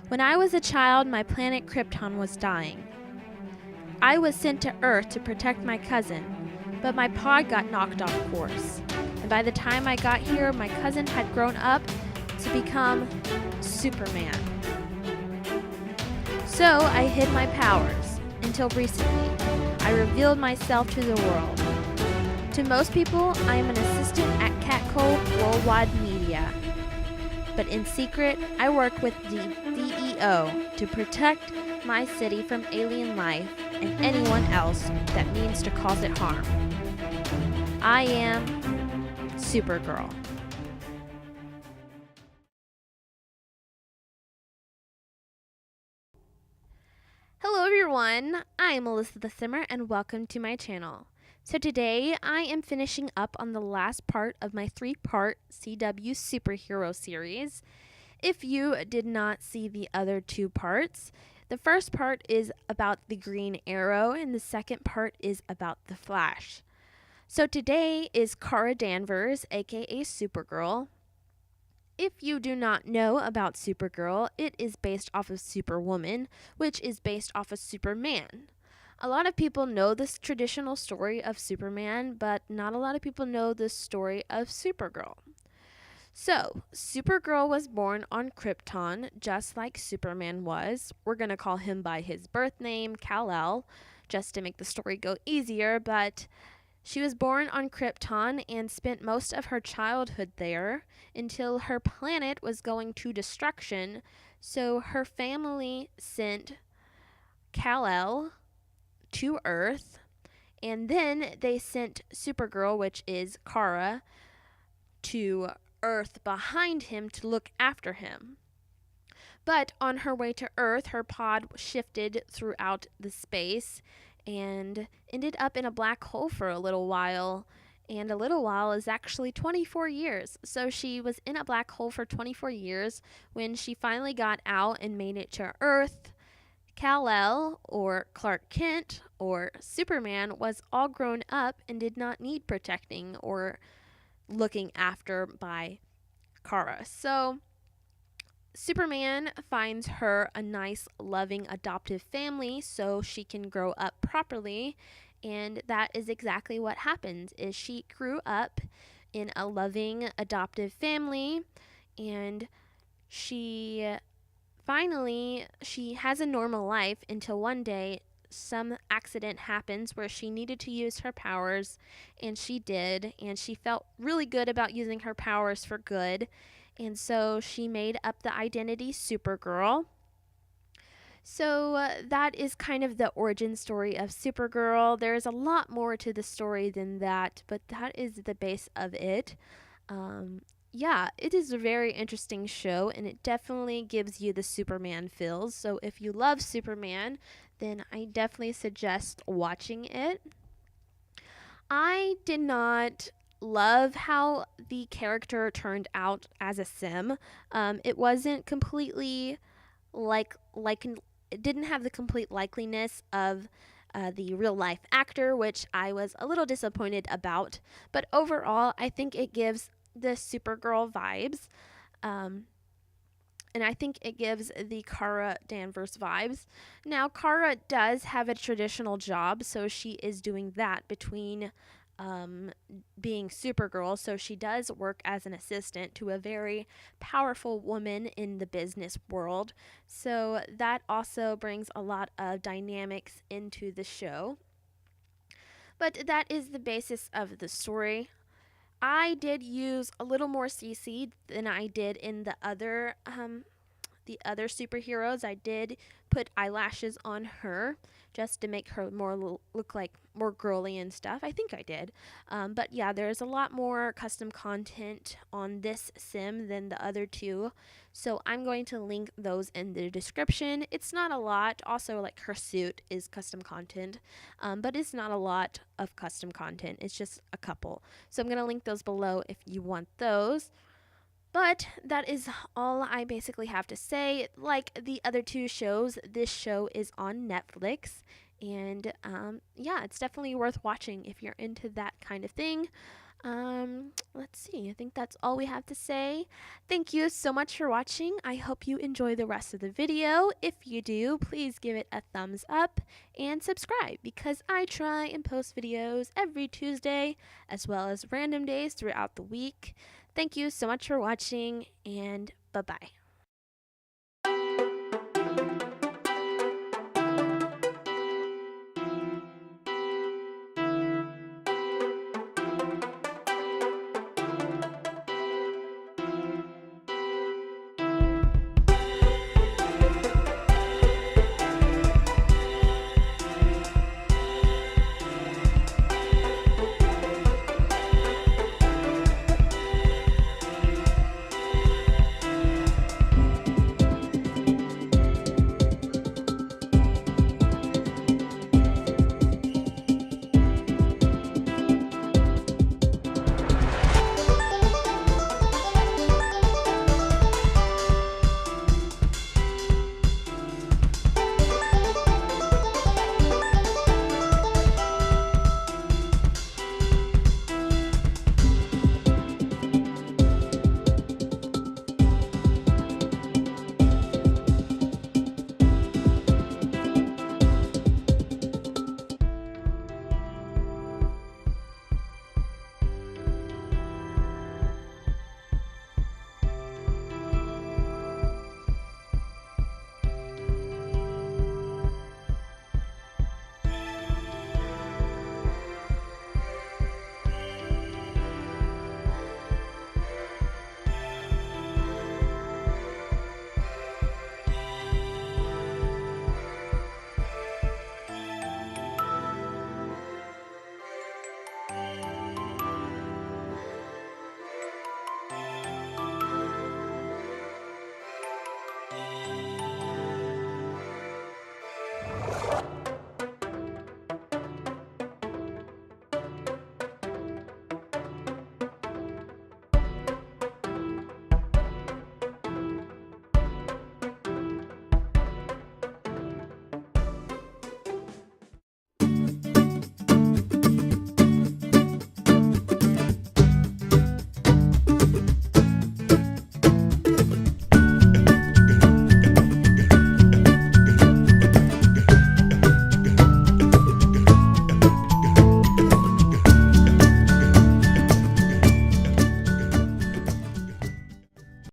When I was a child, my planet Krypton was dying. I was sent to Earth to protect my cousin, but my pod got knocked off course. And by the time I got here, my cousin had grown up to become Superman. So I hid my powers until recently. I revealed myself to the world. To most people, I am an assistant at Catco Worldwide Media. But in secret, I work with the DEO to protect my city from alien life and anyone else that means to cause it harm. I am Supergirl. Hello everyone, I am AlissaTheSimmer and welcome to my channel. So today I am finishing up on the last part of my 3-part CW superhero series. If you did not see the other 2 parts, the first part is about the Green Arrow and the second part is about the Flash. So today is Kara Danvers, aka Supergirl. If you do not know about Supergirl, it is based off of Superwoman, which is based off of Superman. A lot of people know this traditional story of Superman, but not a lot of people know the story of Supergirl. So, Supergirl was born on Krypton, just like Superman was. We're going to call him by his birth name, Kal-El, just to make the story go easier, but she was born on Krypton and spent most of her childhood there until her planet was going to destruction, so her family sent Kal-El to Earth, and then they sent Supergirl, which is Kara, to Earth behind him to look after him. But on her way to Earth, her pod shifted throughout the space and ended up in a black hole for a little while. And a little while is actually 24 years. So she was in a black hole for 24 years. When she finally got out and made it to Earth, Kal-El, or Clark Kent, or Superman, was all grown up and did not need protecting or looking after by Kara. So Superman finds her a nice, loving, adoptive family so she can grow up properly, and that is exactly what happens. Is she grew up in a loving, adoptive family, and she has a normal life until one day some accident happens where she needed to use her powers, and she did, and she felt really good about using her powers for good. And so she made up the identity Supergirl. So that is kind of the origin story of Supergirl. There's a lot more to the story than that, but that is the base of it. Yeah, it is a very interesting show, and it definitely gives you the Superman feels. So if you love Superman, then I definitely suggest watching it. I did not love how the character turned out as a sim. It wasn't completely it didn't have the complete likeliness of the real life actor, which I was a little disappointed about. But overall, I think it gives the Supergirl vibes. And I think it gives the Kara Danvers vibes. Now, Kara does have a traditional job, so she is doing that between being Supergirl. So she does work as an assistant to a very powerful woman in the business world. So that also brings a lot of dynamics into the show. But that is the basis of the story. I did use a little more CC than I did in the other superheroes. I did put eyelashes on her just to make her more look like more girly and stuff. I think I did. But yeah, there's a lot more custom content on this sim than the other 2. So I'm going to link those in the description. It's not a lot. Also, like, her suit is custom content. But it's not a lot of custom content. It's just a couple. So I'm going to link those below if you want those. But that is all I basically have to say. Like the other 2 shows, this show is on Netflix. And yeah, it's definitely worth watching if you're into that kind of thing. Let's see. I think that's all we have to say. Thank you so much for watching. I hope you enjoy the rest of the video. If you do, please give it a thumbs up and subscribe because I try and post videos every Tuesday as well as random days throughout the week. Thank you so much for watching and bye-bye.